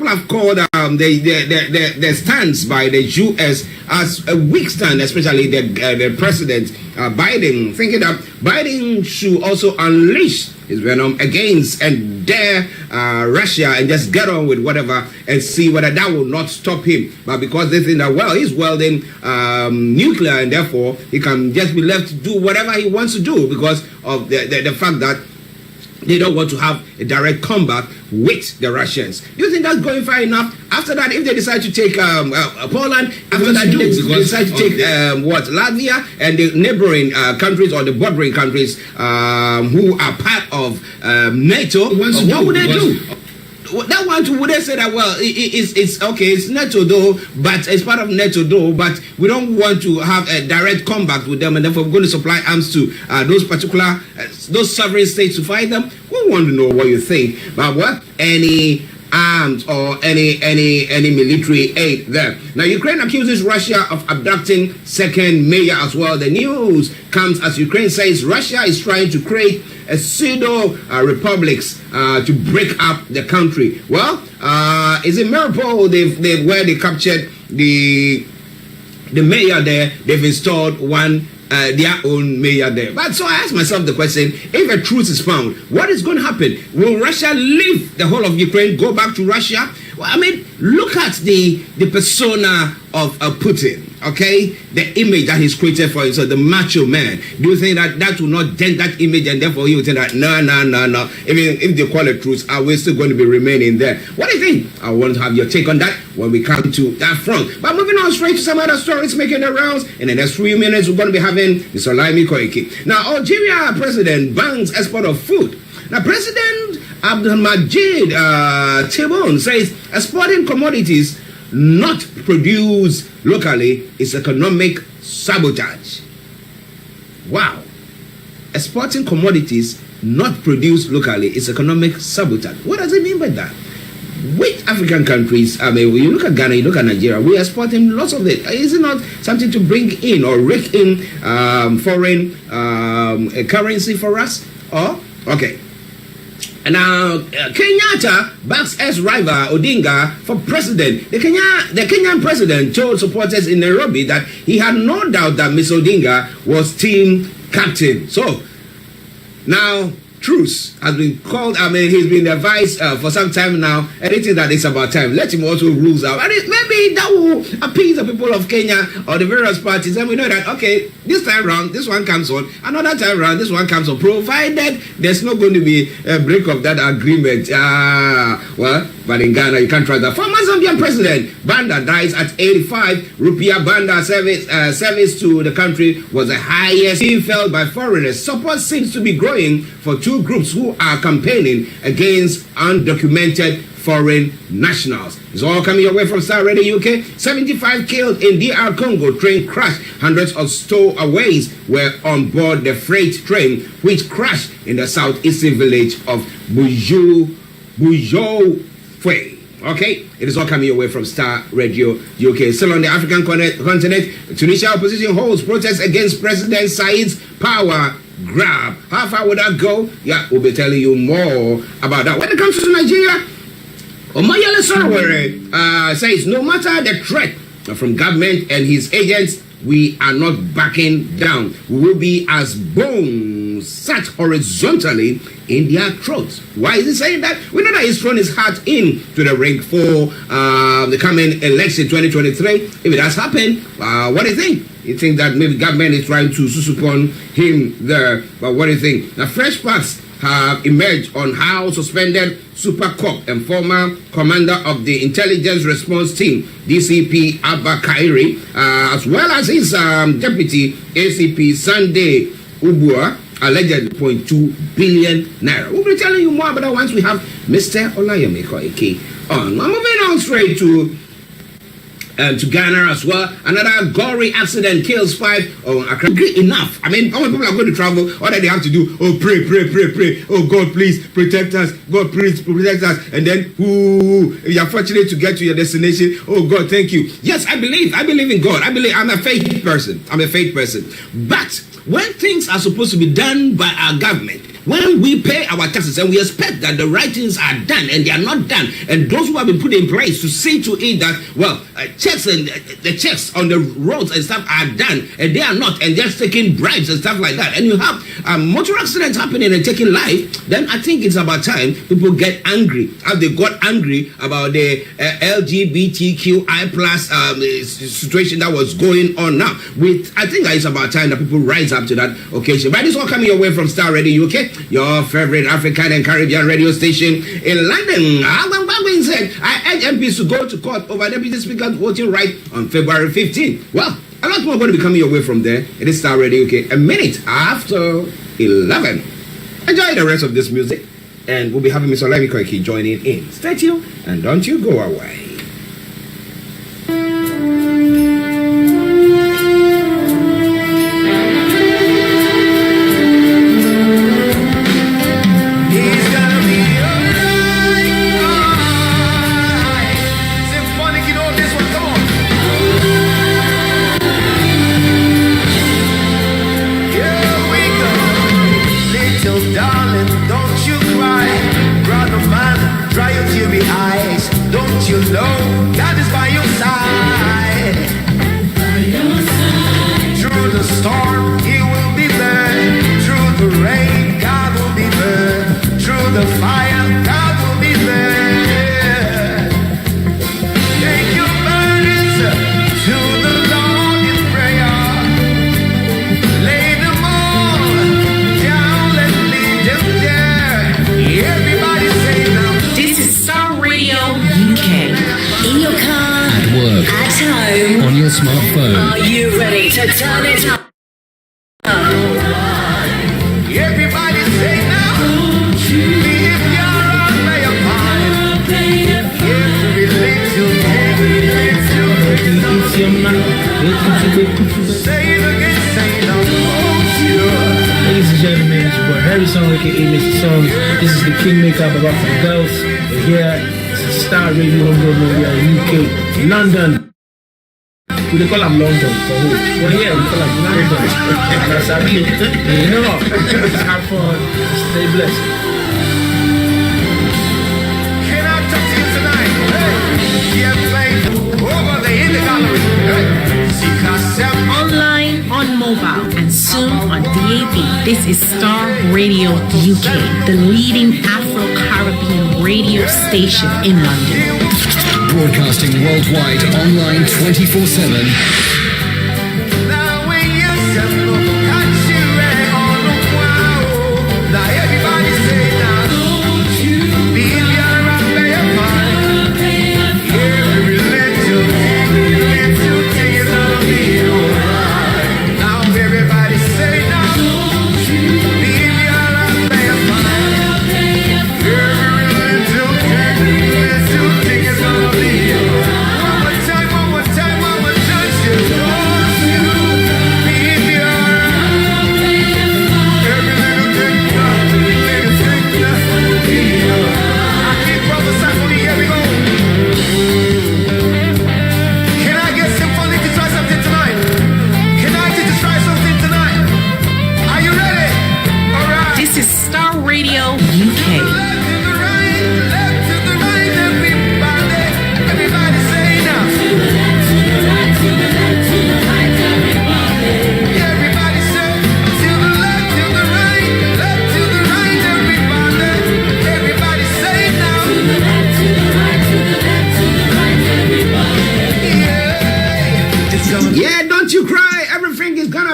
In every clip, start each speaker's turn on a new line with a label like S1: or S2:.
S1: have called the stance by the U.S. as a weak stand, especially the president Biden, thinking that Biden should also unleash his venom against and dare Russia and just get on with whatever and see whether that will not stop him. But because they think that, well, he's welding nuclear and therefore he can just be left to do whatever he wants to do because of the fact that they don't want to have a direct combat with the Russians. Do you think that's going far enough? After that, if they decide to take Poland, after that, they decide to take Latvia and the neighboring countries or the bordering countries who are part of NATO, what would they do? That one too, would they say that, well, it's okay, it's NATO though, but it's part of NATO though, but we don't want to have a direct combat with them, and therefore we're going to supply arms to those particular, those sovereign states to fight them? We want to know what you think. But what? Any arms or any military aid there. Now, Ukraine accuses Russia of abducting second mayor as well. The news comes as Ukraine says Russia is trying to create a pseudo republics to break up the country. Well, is it Mariupol where they captured the mayor there? They've installed one their own mayor there. But so I ask myself the question, if a truce is found, what is going to happen? Will Russia leave the whole of Ukraine, go back to Russia? Well, I mean, look at the persona of Putin, okay? The image that he's created for himself, the macho man. Do you think that will not dent that image and therefore he will think that, no. Even if they call it truce, are we still going to be remaining there? What do you think? I want to have your take on that when we come to that front. But moving on straight to some other stories making the rounds. In the next 3 minutes, we're going to be having Mr. Olayomi Koiki. Now, Algeria president bans export of food. Now, President Abdelmadjid Tebboune says exporting commodities not produced locally is economic sabotage. Wow. Exporting commodities not produced locally is economic sabotage. What does it mean by that? Which African countries, I mean, when you look at Ghana, you look at Nigeria, we are exporting lots of it. Is it not something to bring in or rake in foreign currency for us? Or, okay. Now, Kenyatta backs ex-rival Odinga for president. The Kenyan president told supporters in Nairobi that he had no doubt that Mr. Odinga was team captain. So, now, truce has been called. I mean, he's been advised for some time now. Anything that is about time, let him also rules out. And maybe that will appease the people of Kenya or the various parties. And we know that, okay, this time round, this one comes on. Another time round, this one comes on. Provided there's not going to be a break of that agreement. Well, but in Ghana, you can't trust that. Former Zambian president Banda dies at 85. Rupiah Banda service to the country was the highest being felt by foreigners. Support seems to be growing for two groups who are campaigning against undocumented foreign nationals. It's all coming your way from Starr Radio UK. 75 killed in DR Congo. Train crash. Hundreds of stowaways were on board the freight train which crashed in the southeastern village of Bujoufwe. Okay, it is all coming your way from Starr Radio UK. Still on the African continent, Tunisia opposition holds protests against President Said's power grab. How far would that go? Yeah, we'll be telling you more about that. When it comes to Nigeria, OMOYELE SOWORE says no matter the threat from government and his agents, we are not backing down. We will be as bones sat horizontally in their throats. Why is he saying that? We know that he's thrown his heart in to the ring for the coming election 2023. If it has happened, what do you think? You think that maybe government is trying to upon him there? But what do you think? Now, fresh facts have emerged on how suspended Super Cop and former commander of the intelligence response team, DCP Abba Kairi, as well as his deputy ACP Sunday Ubua, alleged 0.2 billion naira. We'll be telling you more about that once we have Mr. Olayomi Koiki on. I'm moving on straight to Ghana as well. Another gory accident kills 5 on Accra. Enough. I mean, how many people are going to travel? All that they have to do, oh, pray. Oh, God, please protect us. God, please protect us. And then, if you're fortunate to get to your destination, oh, God, thank you. Yes, I believe in God. I'm a faith person. But when things are supposed to be done by our government, when we pay our taxes and we expect that the right things are done and they are not done, and those who have been put in place to see to it that, well, checks and the checks on the roads and stuff are done, and they are not, and they're taking bribes and stuff like that, and you have motor accidents happening and taking life, then I think it's about time people get angry. As they got angry about the LGBTQI plus situation that was going on now. I think that it's about time that people rise up to that occasion. But this one coming your way from Starr Radio UK, your favorite African and Caribbean radio station in London. That being said, I urge MPs to go to court over Deputy Speaker's voting right on February 15th. Well, a lot more going to be coming your way from there. It is Starr Radio UK, a minute after 11. Enjoy the rest of this music, and we'll be having Mr. Olayomi Koiki joining in. Stay tuned, and don't you go away.
S2: Smartphone.
S3: Are you ready to turn it up?
S4: Everybody say now. If you're on your mind, every little say it again, say it out.
S5: Ladies and gentlemen, it's your boy Harrison, aka Mr. Song. This is the Kingmaker of African Girls. We're here. It's a Starr Radio Media UK, London. We call them London for who? Well, yeah, we call them London. That's how we, you know, have fun, stay blessed.
S4: Can I talk to you tonight? Hey, yeah, play over there in the gallery. Hey,
S6: online, on mobile, and soon on DAB. This is Starr Radio UK, the leading Afro-Caribbean radio station in London.
S2: Broadcasting worldwide, online 24/7.
S4: Now when you step up, catch you right on the wow. Now everybody say now, be your mind. Every little thing is gonna be alright. Now everybody say now, be your mind. Every little thing is gonna be alright. One more time, just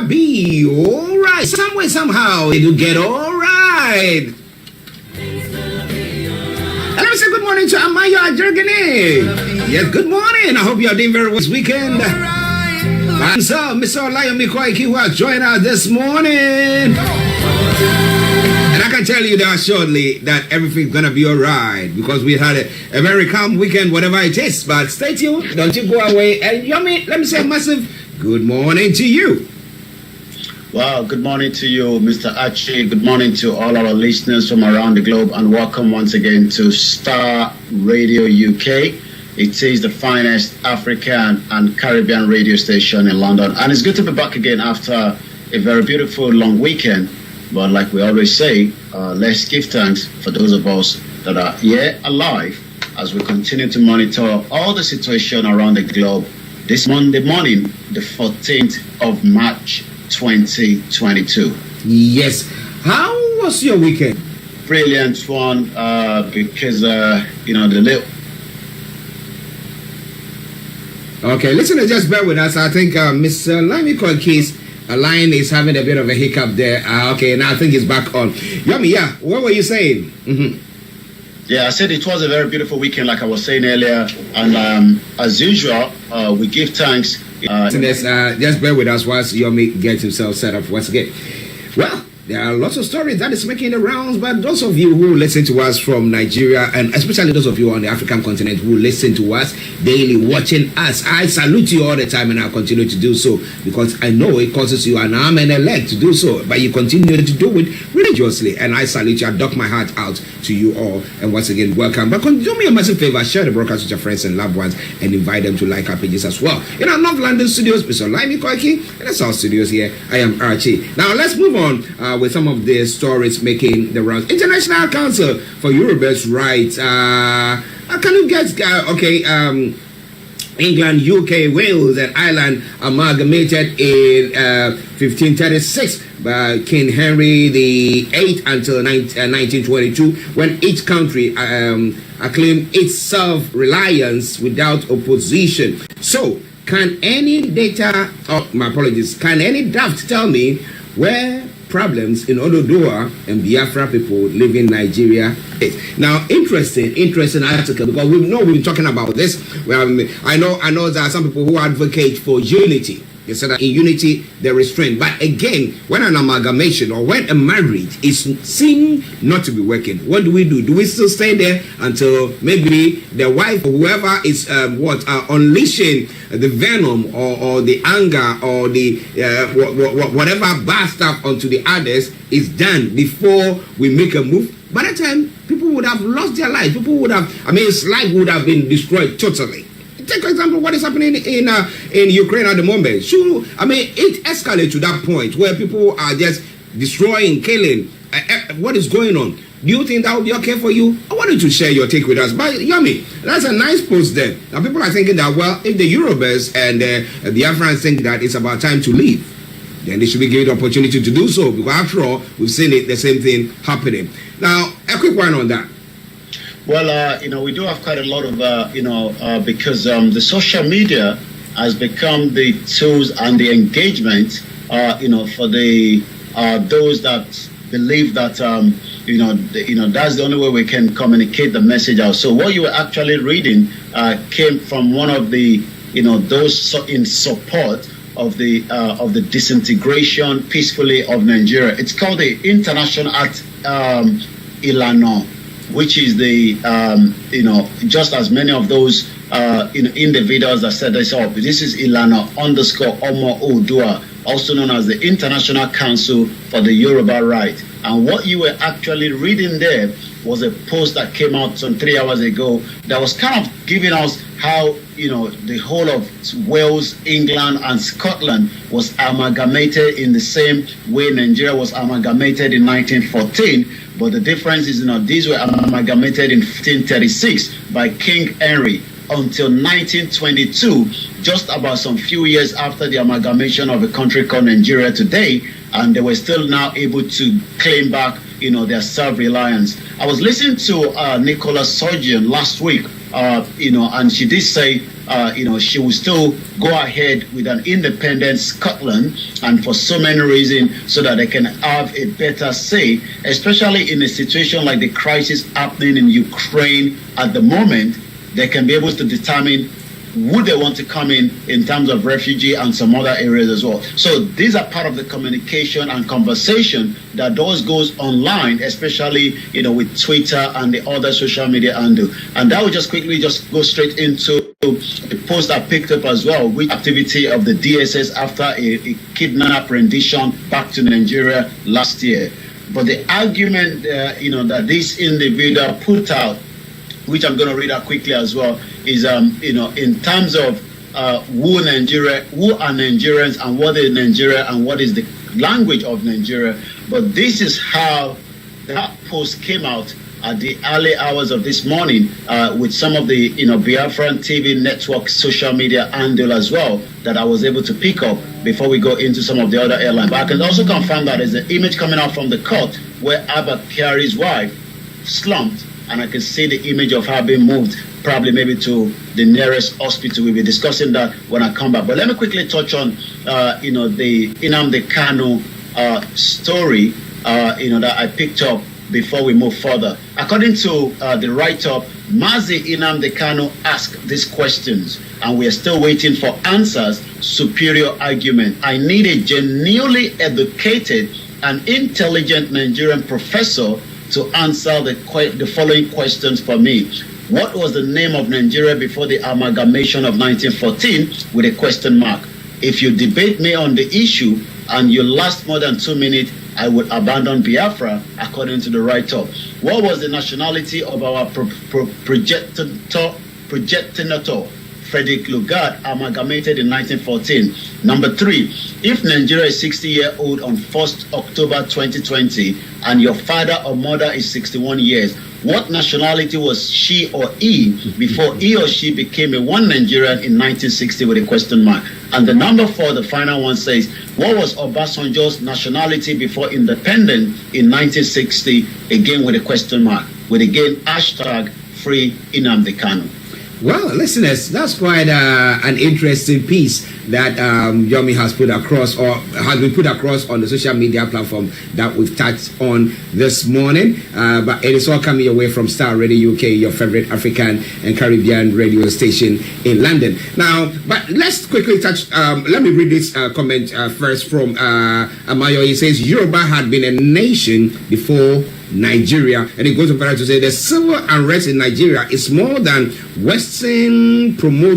S4: be all right. Some way, somehow, it will get all right. And let me say good morning to Amaya Jergene. Yes, good morning. I hope you are doing very well this weekend. And so, Mr. Olayomi Koiki Hrh joined us this morning. And I can tell you that shortly that everything's going to be all right because we had a very calm weekend, whatever it is. But stay tuned. Don't you go away. And Yomi, let me say a massive good morning to you.
S7: Wow, good morning to you, Mr. Archie. Good morning to all our listeners from around the globe, and welcome once again to Starr Radio UK. It is the finest African and Caribbean radio station in London, and it's good to be back again after a very beautiful long weekend. But like we always say, let's give thanks for those of us that are here alive as we continue to monitor all the situation around the globe this Monday morning, the 14th of March, 2022.
S1: Yes. How was your weekend?
S7: Brilliant one, because, the little...
S1: Okay, listeners, just bear with us. I think Miss Olayomi Koiki's line is having a bit of a hiccup there. Okay, now I think it's back on. Yomi, yeah, what were you saying? Mm-hmm.
S7: Yeah, I said it was a very beautiful weekend, like I was saying earlier. And as usual, we give thanks.
S1: Listeners, just bear with us whilst Yomi gets himself set up once again. Well, there are lots of stories that is making the rounds, but those of you who listen to us from Nigeria, and especially those of you on the African continent who listen to us daily, watching us, I salute you all the time, and I'll continue to do so, because I know it causes you an arm and a leg to do so, but you continue to do it religiously, and I salute you. I dock my heart out to you all, and once again, welcome. But do me a massive favor, share the broadcast with your friends and loved ones, and invite them to like our pages as well. In our North London studios, Mr. Olayomi Koiki, and that's our studios here. I am Archie. Now, let's move on with some of the stories making the rounds. International Council for Yoruba's Rights. Can you guys, England, UK, Wales, and Ireland amalgamated in 1536 by King Henry VIII until 1922, when each country acclaimed its self-reliance without opposition. So, can any can any draft tell me where problems in Ododuwa and Biafra people live in Nigeria is? Now, interesting article, because we've been talking about this. I know there are some people who advocate for unity. They said that in unity there is strength. But again, when an amalgamation or when a marriage is seen not to be working, what do we do? Do we still stay there until maybe the wife or whoever is unleashing the venom or the anger or the whatever bad stuff onto the others is done before we make a move? By that time, people would have lost their lives. People would have, his life would have been destroyed totally. Take, for example, what is happening in Ukraine at the moment. It escalates to that point where people are just destroying, killing. What is going on? Do you think that would be okay for you? I wanted to share your take with us. But Yomi, that's a nice post there. Now people are thinking that, well, if the Yorubas and the Afghans think that it's about time to leave, then they should be given the opportunity to do so. Because after all, we've seen the same thing happening. Now, a quick one on that.
S7: Well, we do have quite a lot of, because the social media has become the tools and the engagement, for the those that believe that, that's the only way we can communicate the message out. So what you were actually reading came from one of the, those in support of the disintegration peacefully of Nigeria. It's called the International Act Ilana, which is the, just as many of those, individuals that set this up. This is Ilana _Omo Odua, also known as the International Council for the Yoruba Right. And what you were actually reading there was a post that came out some 3 hours ago that was kind of giving us how, the whole of Wales, England, and Scotland was amalgamated in the same way Nigeria was amalgamated in 1914. But the difference is, these were amalgamated in 1536 by King Henry until 1922, just about some few years after the amalgamation of a country called Nigeria today, and they were still now able to claim back, their self-reliance. I was listening to Nicola Sturgeon last week, and she did say, she will still go ahead with an independent Scotland, and for so many reasons, so that they can have a better say, especially in a situation like the crisis happening in Ukraine at the moment. They can be able to determine who they want to come in terms of refugee and some other areas as well. So these are part of the communication and conversation that goes online, especially with Twitter and the other social media handle. And that will just quickly go straight into a post I picked up as well, with activity of the DSS after a kidnap rendition back to Nigeria last year. But the argument that this individual put out, which I'm going to read out quickly as well, is in terms of who are Nigerians and what is Nigeria and what is the language of Nigeria. But this is how that post came out at the early hours of this morning, with some of the Biafran TV network social media handle as well, that I was able to pick up before we go into some of the other airlines. But I can also confirm that there's an image coming out from the court where Abba Kyari's wife slumped, and I can see the image of her being moved probably maybe to the nearest hospital. We'll be discussing that when I come back. But let me quickly touch on the NNAMDI KANU story that I picked up before we move further. According to the write-up, MAZI NNAMDI KANU asked these questions, and we are still waiting for answers. Superior argument. I need a genuinely educated and intelligent Nigerian professor to answer the following questions for me. What was the name of Nigeria before the amalgamation of 1914 with a question mark? If you debate me on the issue and you last more than 2 minutes, I would abandon Biafra, according to the write-up. What was the nationality of our progenitor, Frederick Lugard, amalgamated in 1914? Number 3, if Nigeria is 60-year-old on 1st October 2020 and your father or mother is 61 years, what nationality was she or he before he or she became a one Nigerian in 1960 with a question mark? And the number 4, the final one, says, what was Obasanjo's nationality before independence in 1960? Again with a question mark, with again hashtag free NNAMDI KANU.
S1: Well, listeners, that's quite an interesting piece that Yomi has put across, or has been put across on the social media platform that we've touched on this morning. But it is all coming your way from Starr Radio UK, your favorite African and Caribbean radio station in London. Now, but let's quickly touch, let me read this comment first from Amayo. He says, Yoruba had been a nation before Nigeria, and it goes on further to say the civil unrest in Nigeria is more than Western more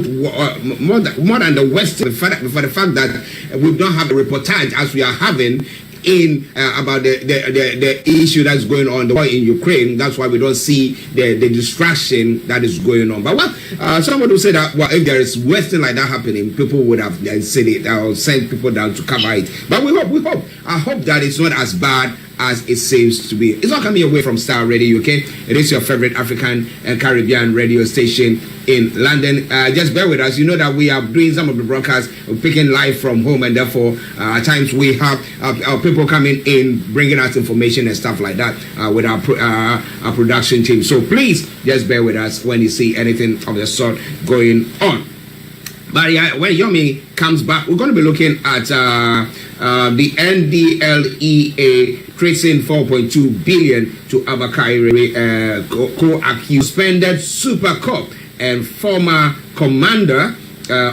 S1: than the Western, for the fact that we don't have a reportage as we are having in about the issue that's going on, the war in Ukraine. That's why we don't see the distraction that is going on. But what somebody will say that, well, if there is Western like that happening, people would have said it or sent people down to cover it. But we hope. I hope that it's not as bad as it seems to be. It's not coming away from Starr Radio UK. It is your favorite African and Caribbean radio station in London. Just bear with us. You know that we are doing some of the broadcasts, picking live from home, and therefore at times we have our people coming in, bringing us information and stuff like that with our production team. So please just bear with us when you see anything of the sort going on. But yeah, when Yomi comes back, we're going to be looking at the NDLEA tracing 4.2 billion to Abba Kyari, co-accused suspended super cop and former commander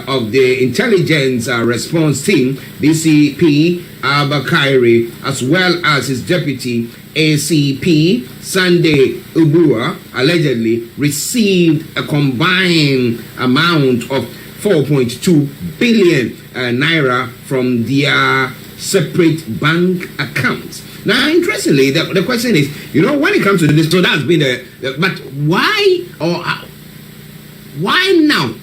S1: of the intelligence response team, DCP Abba Kyari, as well as his deputy ACP Sunday Ubua, allegedly received a combined amount of 4.2 billion naira from their separate bank accounts. Now, interestingly, the question is, when it comes to this, so that's been but why, or why now?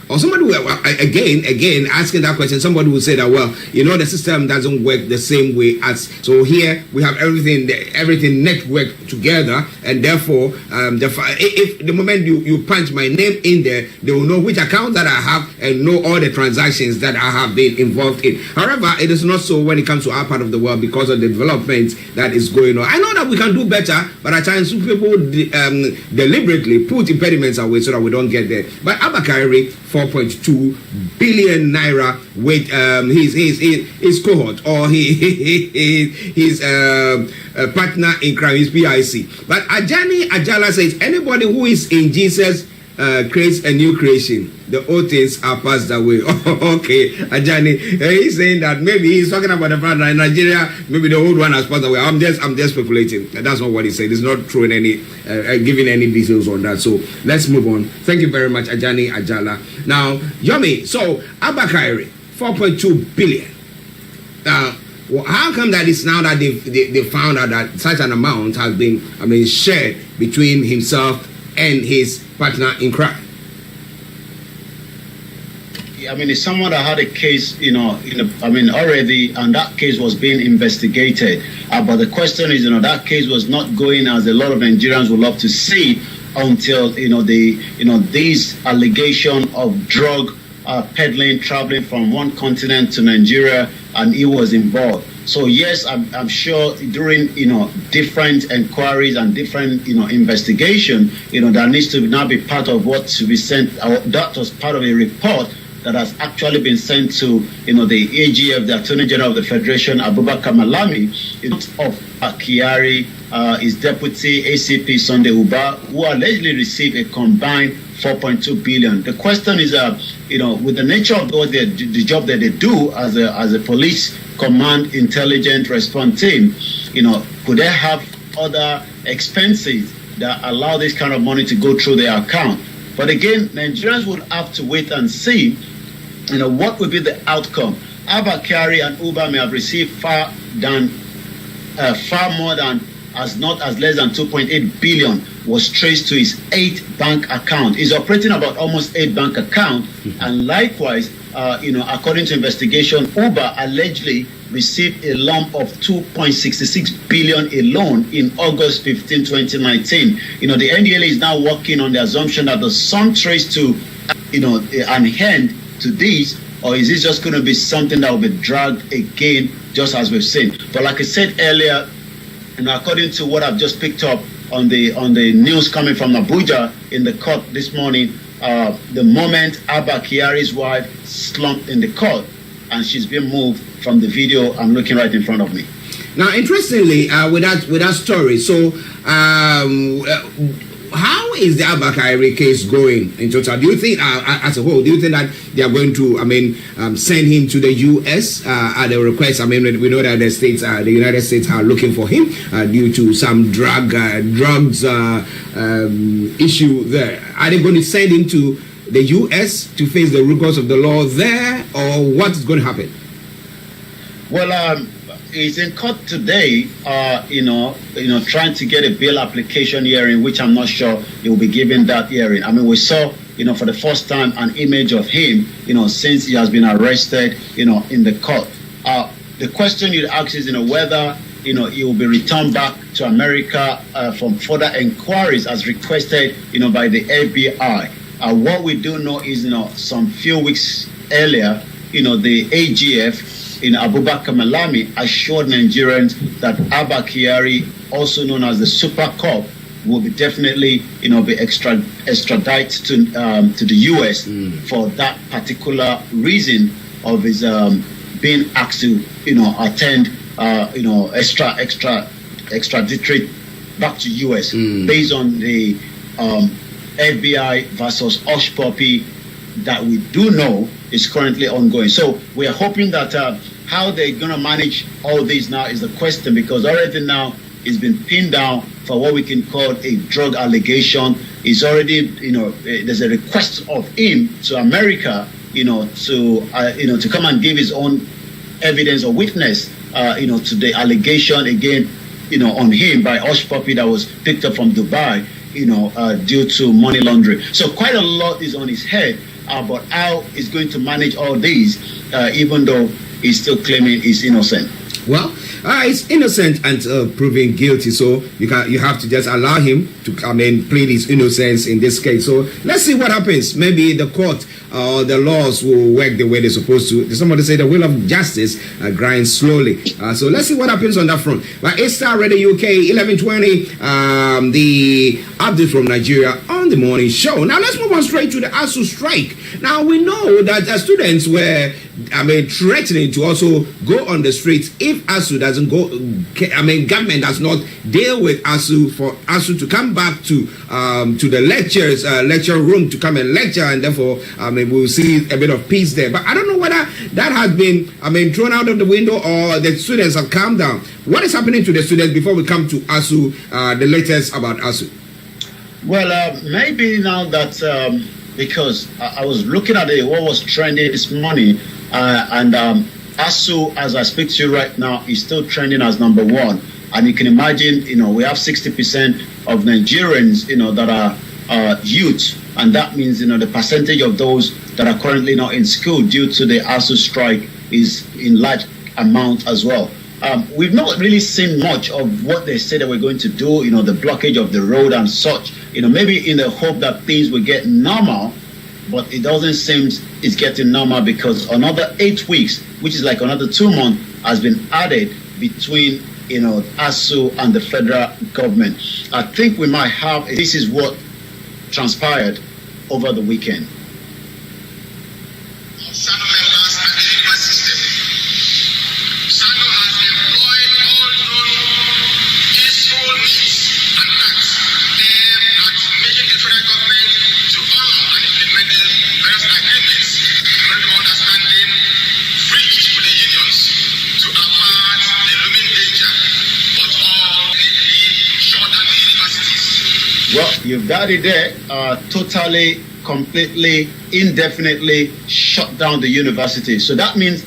S1: Or somebody will, again, asking that question, somebody will say that, well, the system doesn't work the same way as, so here we have everything networked together, and therefore, if the moment you punch my name in there, they will know which account that I have and know all the transactions that I have been involved in. However, it is not so when it comes to our part of the world because of the development that is going on. I know that we can do better, but at times people deliberately put impediments away so that we don't get there. But Abba Kyari, 4.2 billion naira with his cohort or his partner in crime, his PIC. But Ajala says anybody who is in Jesus creates a new creation. The old things are passed away. Okay, Ajani, he's saying that maybe he's talking about the fact that in Nigeria, maybe the old one has passed away. I'm just speculating. That's not what he said. He's not throwing any, giving any details on that. So let's move on. Thank you very much, Ajani Ajala. Now, Yomi, so Abba Kyari, 4.2 billion. Well, how come that it's now that they found out that such an amount has been, shared between himself and his partner in crime?
S7: I mean, it's someone that had a case, already, and that case was being investigated. But the question is, that case was not going as a lot of Nigerians would love to see until, these allegation of drug peddling, traveling from one continent to Nigeria, and he was involved. So yes, I'm sure during different inquiries and different investigation, that needs to now be part of what to be sent. That was part of a report that has actually been sent to the AGF, the Attorney General of the Federation, Abubakar Malami, of Kyari, his deputy ACP Sunday Uba, who allegedly received a combined 4.2 billion. The question is, with the nature of what the job that they do as a police command intelligent response team, could they have other expenses that allow this kind of money to go through their account? But again, Nigerians would have to wait and see, what will be the outcome. Abba Kyari and Uba may have received far more than less than 2.8 billion was traced to his 8 bank account. He's operating about almost 8 bank account, and likewise, according to investigation, Uber allegedly received a lump of 2.66 billion alone in August 15, 2019. The NDLA is now working on the assumption that there's some trace to, an hand to this, or is this just going to be something that will be dragged again, just as we've seen? But like I said earlier, according to what I've just picked up on the news coming from Abuja in the court this morning, the moment Abba Kyari's wife slumped in the court, and she's been moved from the video I'm looking right in front of me.
S1: Now, interestingly, with that story, so how is the Abba Kyari case going in total? Do you think, as a whole, do you think that they are going to, send him to the U.S. At the request? We know that the United States are looking for him due to some drugs issue there. Are they going to send him to the U.S. to face the rigors of the law there, or what is going to happen?
S7: Well, he's in court today, trying to get a bail application hearing, which I'm not sure he will be given that hearing. We saw, for the first time, an image of him, since he has been arrested, in the court. The question you'd ask is, whether, he will be returned back to America from further inquiries as requested, by the FBI. What we do know is, some few weeks earlier, the AGF, Abubakar Malami assured Nigerians that Abba Kyari, also known as the Super Cop, will be definitely, be extradited to the U.S. for that particular reason of his being asked to, attend, extraditory back to U.S. Based on the FBI versus Hush Puppy that we do know is currently ongoing. So we are hoping that how they're going to manage all this now is the question, because already now it's been pinned down for what we can call a drug allegation. It's already, there's a request of him to America, to come and give his own evidence or witness, to the allegation again, on him by Hush Puppy that was picked up from Dubai, due to money laundering. So quite a lot is on his head. But how he's going to manage all these, even though he's still claiming he's innocent.
S1: Well, he's innocent and proven guilty, so you have to just allow him to plead his innocence in this case. So let's see what happens. Maybe the court or the laws will work the way they're supposed to. Somebody say the wheel of justice grinds slowly. So let's see what happens on that front. But Starr Radio UK 11:20, the update from Nigeria on the morning show. Now let's move on straight to the ASU strike. Now we know that students were threatening to also go on the streets if ASU doesn't go. Government does not deal with ASU for ASU to come back to the lecture room to come and lecture, and therefore we'll see a bit of peace there. But I don't know whether that has been thrown out of the window or the students have calmed down. What is happening to the students before we come to ASU? The latest about ASU.
S7: Well, maybe now that because I was looking at what was trending this morning, and ASU, as I speak to you right now, is still trending as #1. And you can imagine, we have 60% of Nigerians, that are youth, and that means the percentage of those that are currently not in school due to the ASU strike is in large amount as well. We've not really seen much of what they say that we're going to do, the blockage of the road and such, maybe in the hope that things will get normal, but it doesn't seem it's getting normal because another 8 weeks, which is like another 2 months, has been added between, ASU and the federal government. I think we might have, this is what transpired over the weekend. Well, you've got it there. Totally, completely, indefinitely shut down the university. So that means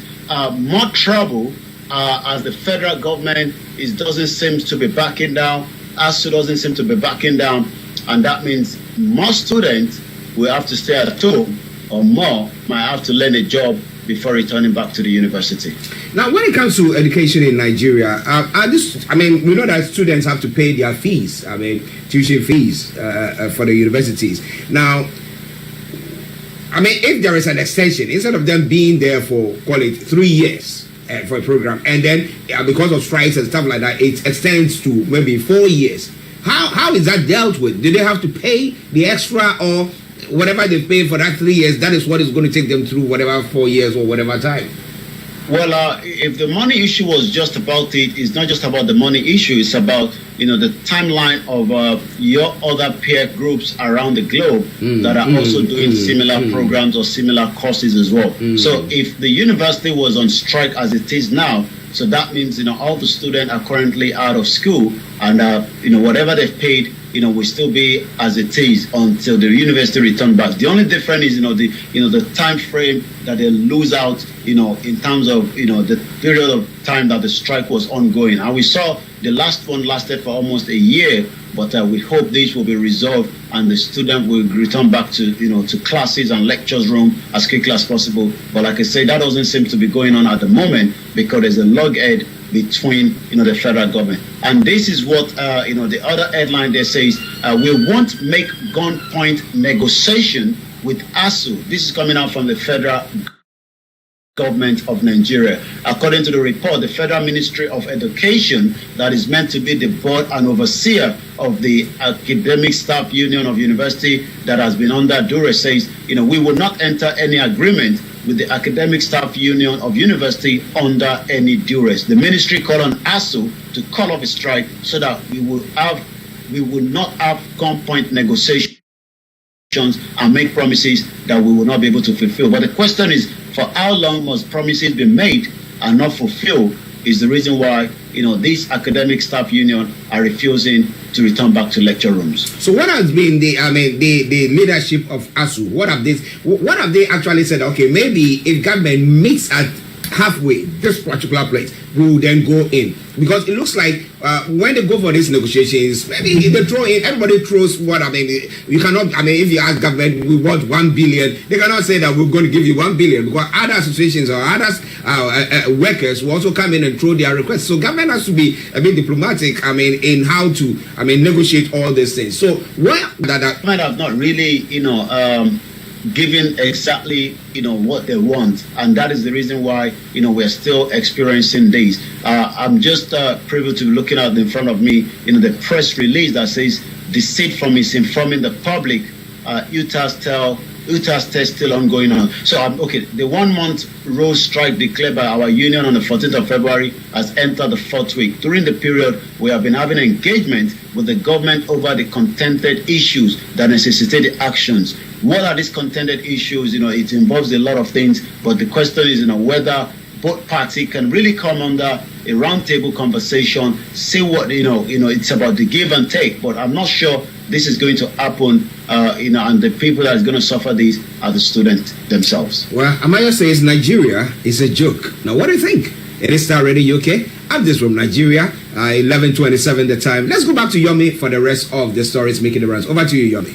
S7: more trouble as the federal government doesn't seem to be backing down. ASU doesn't seem to be backing down. And that means more students will have to stay at home, or more might have to learn a job before returning back to the university.
S1: Now, when it comes to education in Nigeria, we know that students have to pay their fees, tuition fees for the universities. Now, if there is an extension, instead of them being there for, call it 3 years for a program, and then because of strikes and stuff like that, it extends to maybe 4 years. How is that dealt with? Do they have to pay the extra, or whatever they pay for that 3 years, that is what is going to take them through whatever 4 years or whatever time?
S7: Well, if the money issue was just about it's not just about the money issue. It's about the timeline of your other peer groups around the globe that are also doing similar programs or similar courses as well. So if the university was on strike as it is now, so that means all the students are currently out of school, and whatever they've paid will still be as it is until the university return back. The only difference is the time frame that they lose out in terms of the period of time that the strike was ongoing. And we saw the last one lasted for almost a year, but we hope this will be resolved and the student will return back to to classes and lectures room as quickly as possible. But like I say, that doesn't seem to be going on at the moment because there's a loghead between the federal government. And this is what the other headline there says, we won't make gunpoint negotiation with ASU. This is coming out from the federal government of Nigeria. According to the report, the Federal Ministry of Education, that is meant to be the board and overseer of the Academic Staff Union of University that has been under duress, says, we will not enter any agreement with the Academic Staff Union of University under any duress. The ministry called on ASU to call off a strike so that we will not have gunpoint negotiations and make promises that we will not be able to fulfill. But the question is, for how long must promises be made and not fulfilled is the reason why these academic staff union are refusing to return back to lecture rooms.
S1: So what has been the leadership of ASU? What have they actually said? Okay, maybe if government meets at halfway this particular place, we will then go in, because it looks like when they go for these negotiations, maybe they throw in, everybody throws what you cannot. If you ask government, we want 1 billion, they cannot say that we're going to give you 1 billion, because other associations or other workers will also come in and throw their requests. So government has to be a bit diplomatic. In how to negotiate all these things. So where that
S7: might have not really given exactly what they want, and that is the reason why we're still experiencing this. I'm just privy to looking at in front of me the press release that says deceit from misinforming the public. UTAS test still ongoing on. So okay, the 1 month road strike declared by our union on the 14th of February has entered the 4th week. During the period, we have been having engagement with the government over the contended issues that necessitate the actions. What are these contended issues? It involves a lot of things, but the question is whether both parties can really come under a roundtable conversation, see what it's about the give and take. But I'm not sure this is going to happen, and the people that is going to suffer this are the students themselves.
S1: Well, Amaya says Nigeria is a joke. Now, what do you think? It is Starr Radio UK. I'm this from Nigeria, 11:27 the time. Let's go back to Yomi for the rest of the stories making the rounds. Over to you, Yomi.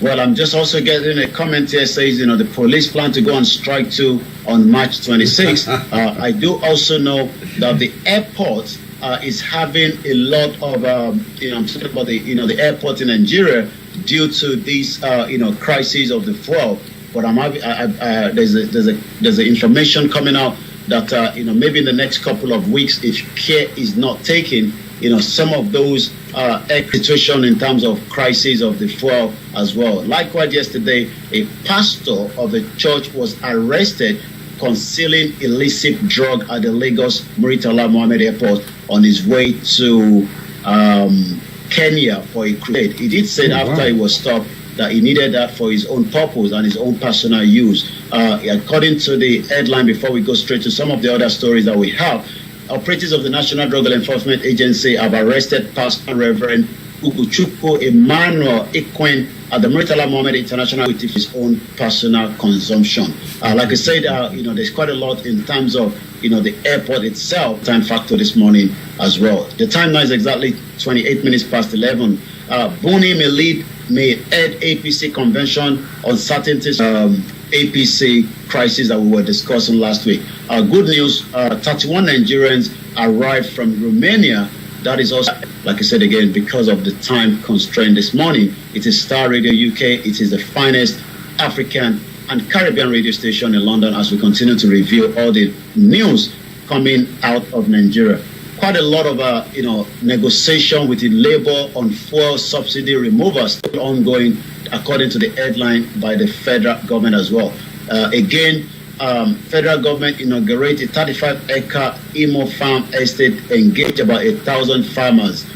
S7: Well, I'm just also getting a comment here says, the police plan to go on strike too on March 26th. I do also know that the airport is having a lot of, I'm talking about the airport in Nigeria due to this, crisis of the fuel. But there's a information coming out that maybe in the next couple of weeks, if care is not taken, some of those situation in terms of crisis of the fuel as well. Likewise, yesterday, a pastor of the church was arrested concealing illicit drug at the Lagos Murtala Mohammed Airport on his way to Kenya for a crusade. He did say after he was stopped that he needed that for his own purpose and his own personal use. According to the headline, before we go straight to some of the other stories that we have, operatives of the National Drug Enforcement Agency have arrested Pastor Reverend Uguchukwu Emmanuel Ikwen at the Murtala Mohammed International with his own personal consumption. Like I said, there's quite a lot in terms of, the airport itself, time factor this morning as well. The time now is exactly 28 minutes past 11. Buni may head APC convention on certainties APC crisis that we were discussing last week. Good news, 31 Nigerians arrived from Romania. That is also, like I said again, because of the time constraint this morning. It is Star Radio UK. It is the finest African and Caribbean radio station in London as we continue to review all the news coming out of Nigeria. Quite a lot of, negotiation with the Labour on fuel subsidy removal still ongoing, according to the headline by the federal government as well. Federal government inaugurated 35-acre Imo farm estate, engaged about 1,000 farmers.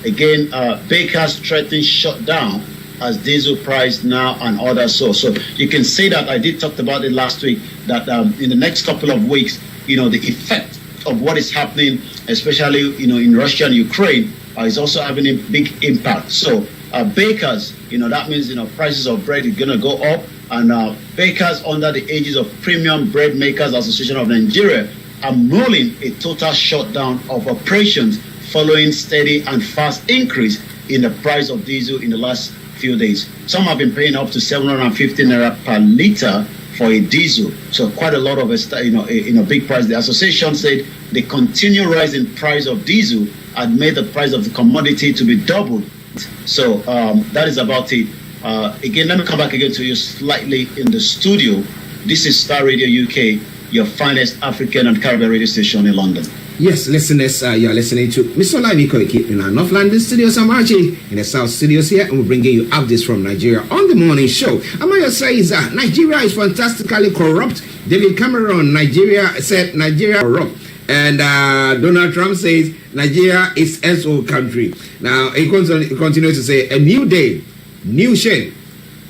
S7: Bakers threatening shutdown as diesel price now and others. So you can say that I did talk about it last week, that in the next couple of weeks, the effect of what is happening, especially in Russia and Ukraine, is also having a big impact. So bakers, that means prices of bread is going to go up, and bakers under the ages of Premium Bread Makers Association of Nigeria are mulling a total shutdown of operations following steady and fast increase in the price of diesel in the last few days. Some have been paying up to 750 naira per liter for a diesel, so quite a lot of a big price. The association said the continued rise in price of diesel had made the price of the commodity to be doubled. So that is about it. Again, let me come back again to you slightly in the studio. This is Star Radio UK, your finest African and Caribbean radio station in London.
S1: Yes, listeners, you're listening to Mr. Olayomi Koiki in our North London studios. I'm Archie in the South studios here, and we're bringing you updates from Nigeria on the morning show. Amaya says that Nigeria is fantastically corrupt. David Cameron, said Nigeria corrupt. And Donald Trump says Nigeria is SO country. Now, he continues to say, a new day, new shame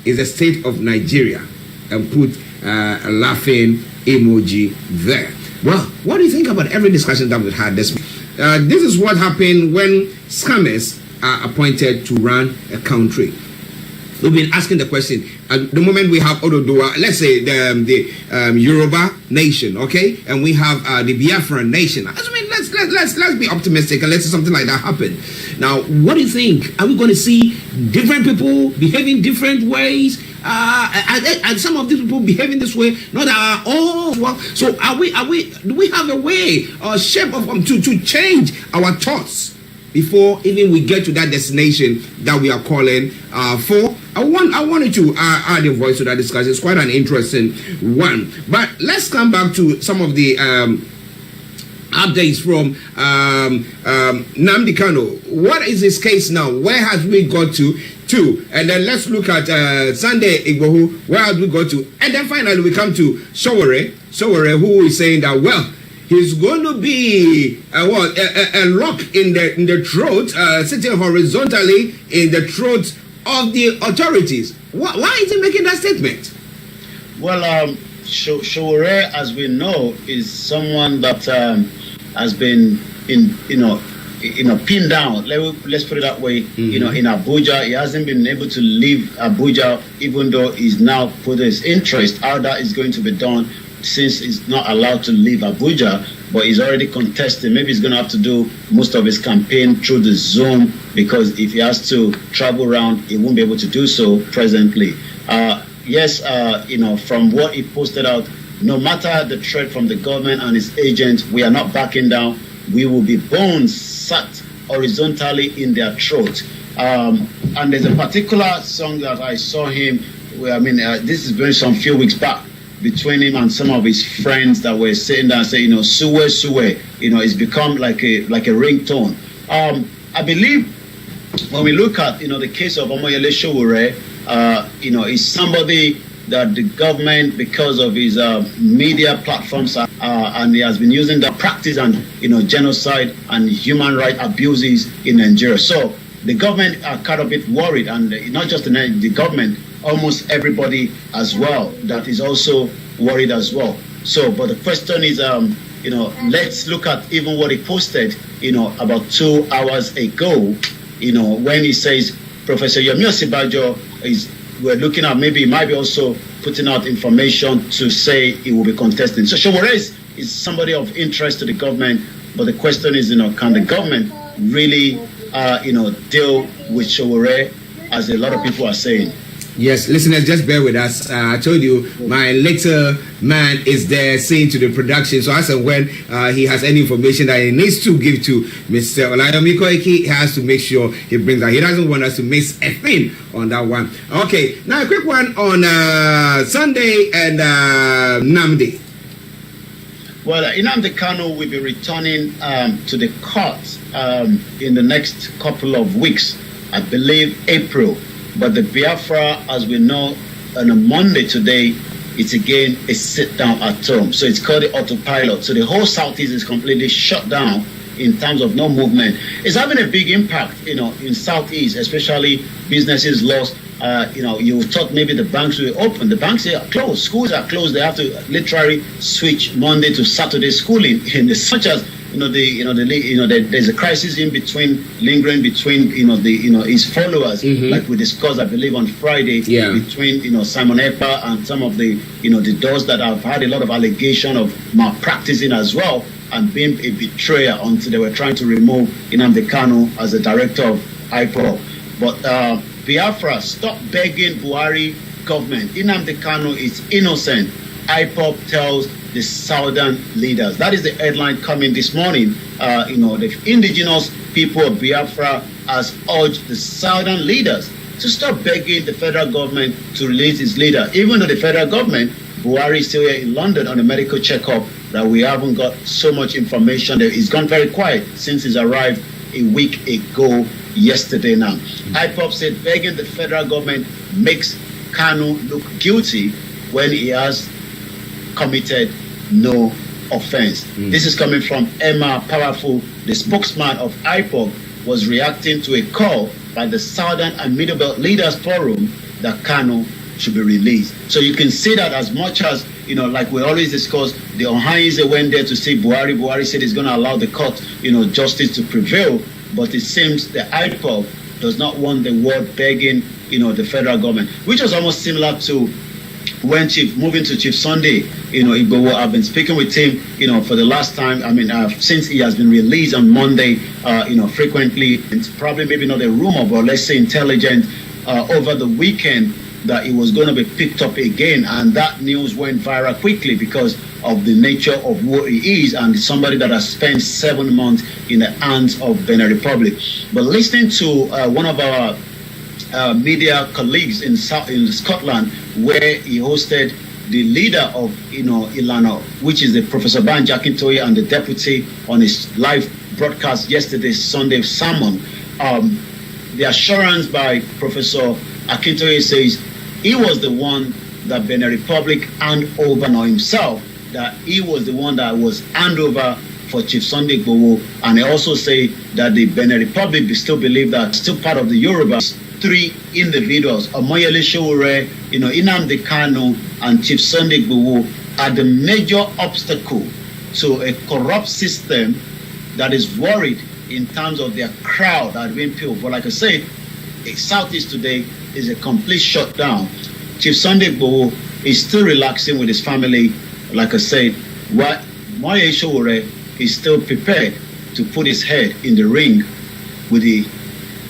S1: is the state of Nigeria. And put a laughing emoji there. Well, what do you think about every discussion that we've had this week? This is what happened when scammers are appointed to run a country. We've been asking the question. At the moment we have Ododoa, let's say the Yoruba nation, okay, and we have the Biafran nation. I mean, let's be optimistic and let's see something like that happen. Now, what do you think? Are we going to see different people behaving different ways? And some of these people behaving this way, not our own. So do we have a way or shape of to change our thoughts before even we get to that destination that we are calling for? I wanted to add a voice to that discussion. It's quite an interesting one. But let's come back to some of the updates from Nnamdi Kanu. What is his case now? Where has we got to? And then let's look at Sunday IGBOHO. Where have we got to? And then finally we come to SOWORE, who is saying that, well, he's going to be a lock in the throat, sitting horizontally in the throat of the authorities. Why is he making that statement?
S7: Well, SOWORE, as we know, is someone that has been pinned down. Let's put it that way.
S1: Mm-hmm.
S7: In Abuja, he hasn't been able to leave Abuja, even though he's now put his interest how that is going to be done, since he's not allowed to leave Abuja. but he's already contesting. Maybe he's going to have to do most of his campaign through the Zoom, because if he has to travel around, he won't be able to do so presently. Yes, from what he posted out, no matter the threat from the government and its agents, we are not backing down. We will be bones sat horizontally in their throat. And there's a particular song that I saw him, this is very some few weeks back, between him and some of his friends that were sitting there and saying, Suwe, Suwe, it's become like a ringtone. I believe when we look at, the case of OMOYELE SOWORE, is somebody that the government, because of his media platforms, and he has been using that practice and, genocide and human rights abuses in Nigeria. So the government are kind of a bit worried, and not just the government, almost everybody as well, that is also worried as well. So, but the question is, let's look at even what he posted, about 2 hours ago, when he says Professor Yomi Osibajo we're looking at, maybe he might be also putting out information to say he will be contesting. So SOWORE is somebody of interest to the government, but the question is, can the government really, deal with SOWORE, as a lot of people are saying?
S1: Yes, listeners, just bear with us. I told you my little man is there seeing to the production. So as and when he has any information that he needs to give to Mr. Olayomi Koiki, he has to make sure he brings that. He doesn't want us to miss a thing on that one. Okay, now a quick one on Sunday and NNAMDI.
S7: Well, Nnamdi Kanu will be returning to the court in the next couple of weeks, I believe April. But the Biafra, as we know, on a Monday today, it's again a sit-down at home. So it's called the autopilot. So the whole Southeast is completely shut down in terms of no movement. It's having a big impact, in Southeast, especially businesses lost. You thought maybe the banks will open. The banks are closed. Schools are closed. They have to literally switch Monday to Saturday schooling, such as there's a crisis lingering between his followers, like we discussed, I believe, on Friday, between Simon Ekpa and some of the those that have had a lot of allegation of malpracticing as well, and being a betrayer until they were trying to remove Nnamdi Kanu as the director of IGBOHO. But Biafra, stop begging Buhari government. Nnamdi Kanu is innocent. IPOB tells the southern leaders. That is the headline coming this morning. The indigenous people of Biafra has urged the southern leaders to stop begging the federal government to release his leader. Even though the federal government, Buhari is still here in London on a medical checkup, that we haven't got so much information. He's gone very quiet since he's arrived a week ago yesterday now. IPOB said begging the federal government makes Kanu look guilty when he has committed no offense. This is coming from Emma Powerful, the spokesman of IPOB, was reacting to a call by the Southern and Middle Belt Leaders Forum that Kanu should be released. So you can see that, as much as, like we always discuss, the Ohanize went there to see Buhari. Buhari said he's going to allow the court, justice to prevail. But it seems the IPOB does not want the word begging, the federal government, which was almost similar to when moving to Chief Sunday, IGBOHO, I've been speaking with him, for the last time. Since he has been released on Monday, frequently. It's probably maybe not a rumor, but let's say intelligent, over the weekend, that he was going to be picked up again, and that news went viral quickly because of the nature of who he is, and somebody that has spent 7 months in the hands of Benin Republic. But listening to one of our media colleagues in Scotland, where he hosted the leader of Ilana, which is the Professor Banji Akintoye, and the deputy on his live broadcast yesterday, Sunday sermon, the assurance by Professor Akintoye says he was the one that Benin Republic handed over, not himself, that he was the one that was handed over for Chief Sunday IGBOHO, and they also say that the Benin Republic still believe that still part of the Yoruba. 3 individuals, OMOYELE SOWORE, Nnamdi Kanu, and Chief Sunday IGBOHO, are the major obstacle to a corrupt system that is worried in terms of their crowd that are being peeled. But like I said, Southeast today is a complete shutdown. Chief Sunday IGBOHO is still relaxing with his family. Like I said, OMOYELE SOWORE is still prepared to put his head in the ring with the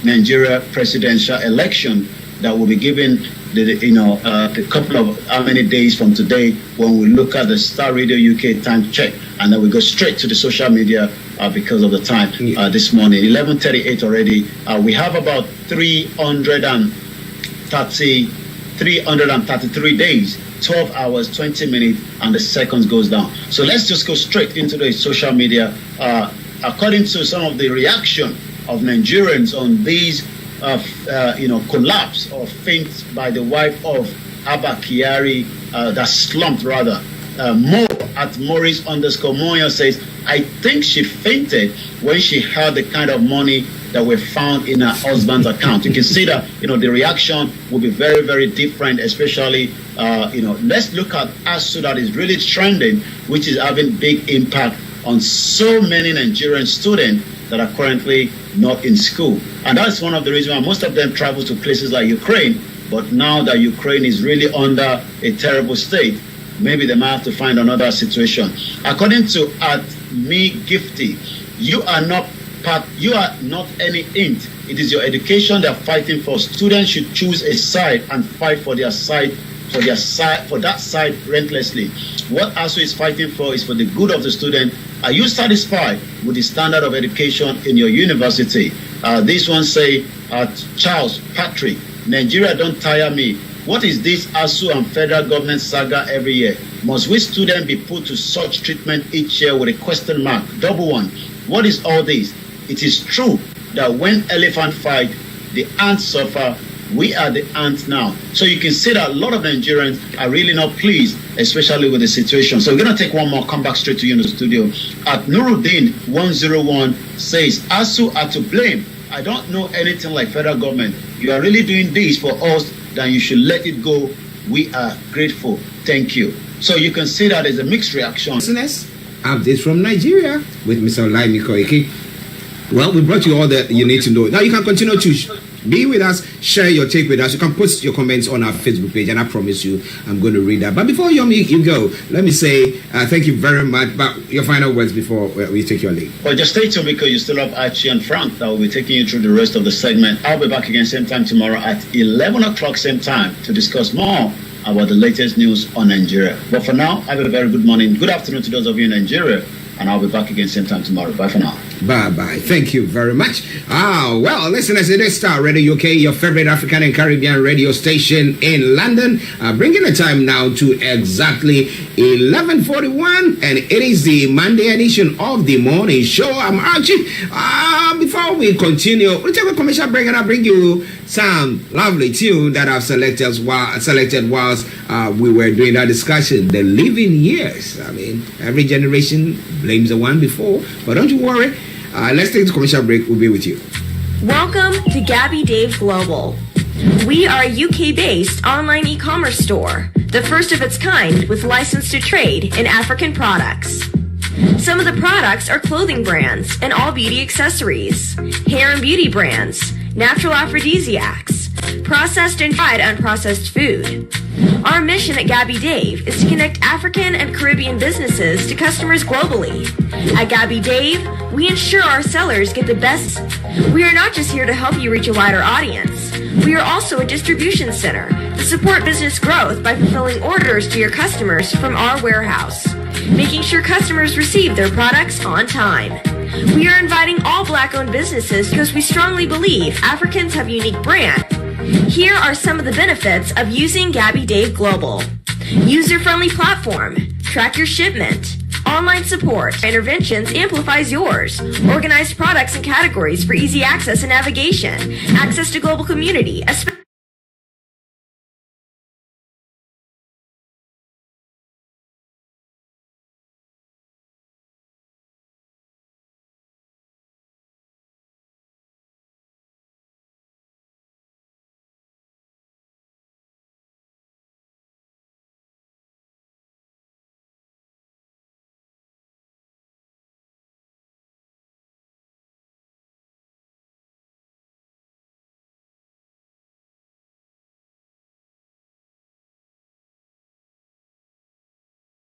S7: Nigeria presidential election that will be given the couple of how many days from today when we look at the Star Radio UK time check, and then we go straight to the social media because of the time this morning. 11:38 already. We have about 333 days, 12 hours, 20 minutes, and the seconds goes down. So let's just go straight into the social media. According to some of the reaction of Nigerians on these collapse or faint by the wife of Abba Kyari, that slumped rather. Mo at Maurice_Moyo says, I think she fainted when she heard the kind of money that were found in her husband's account. You can see that, the reaction will be very, very different, especially, let's look at ASU that is really trending, which is having big impact on so many Nigerian students that are currently not in school. And that's one of the reasons why most of them travel to places like Ukraine. But now that Ukraine is really under a terrible state, maybe they might have to find another situation. According to @MeGifty, you are not any int. It is your education they're fighting for. Students should choose a side and fight for that side relentlessly. What ASU is fighting for is for the good of the student. Are you satisfied with the standard of education in your university? This one say, Charles Patrick, Nigeria don't tire me. What is this ASU and federal government saga every year? Must we students be put to such treatment each year with a question mark? Double one. What is all this? It is true that when elephant fight, the ants suffer. We are the ants now. So you can see that a lot of Nigerians are really not pleased, especially with the situation. So we're going to take one more, come back straight to you in the studio. At Nuruddin 101 says, ASU are to blame. I don't know anything like federal government. You are really doing this for us, then you should let it go. We are grateful. Thank you. So you can see that there's a mixed reaction.
S1: Listeners, updates from Nigeria with Mr. Olayomi Koiki. Well, we brought you all that you need to know. Now you can continue to be with us, share your take with us. You can post your comments on our Facebook page, and I promise you I'm going to read that. But before you go, let me say thank you very much. But your final words before we take your leave.
S7: Well, just stay tuned because you still have Archie and Frank that will be taking you through the rest of the segment. I'll be back again same time tomorrow at 11 o'clock same time to discuss more about the latest news on Nigeria. But for now, have a very good morning, good afternoon to those of you in Nigeria, and I'll be back again same time tomorrow. Bye for now.
S1: Bye-bye. Thank you very much. Well, listeners, it is Star Radio UK, your favorite African and Caribbean radio station in London, bringing the time now to exactly 11:41, and it is the Monday edition of the morning show. I'm Archie. Before we continue, we'll take a commercial break, and I'll bring you some lovely tune that I've selected whilst we were doing that discussion, the living years. I mean, every generation blames the one before, but don't you worry. Let's take the commercial break. We'll be with you.
S8: Welcome to Gabby Dave Global. We are a UK-based online e-commerce store, the first of its kind with license to trade in African products. Some of the products are clothing brands and all beauty accessories, hair and beauty brands, natural aphrodisiacs, processed and dried unprocessed food. Our mission at Gabby Dave is to connect African and Caribbean businesses to customers globally. At Gabby Dave, we ensure our sellers get the best. We are not just here to help you reach a wider audience. We are also a distribution center to support business growth by fulfilling orders to your customers from our warehouse, making sure customers receive their products on time. We are inviting all Black-owned businesses because we strongly believe Africans have unique brand. Here are some of the benefits of using Gabby Dave Global. User-friendly platform. Track your shipment. Online support. Interventions amplifies yours. Organized products and categories for easy access and navigation. Access to global community.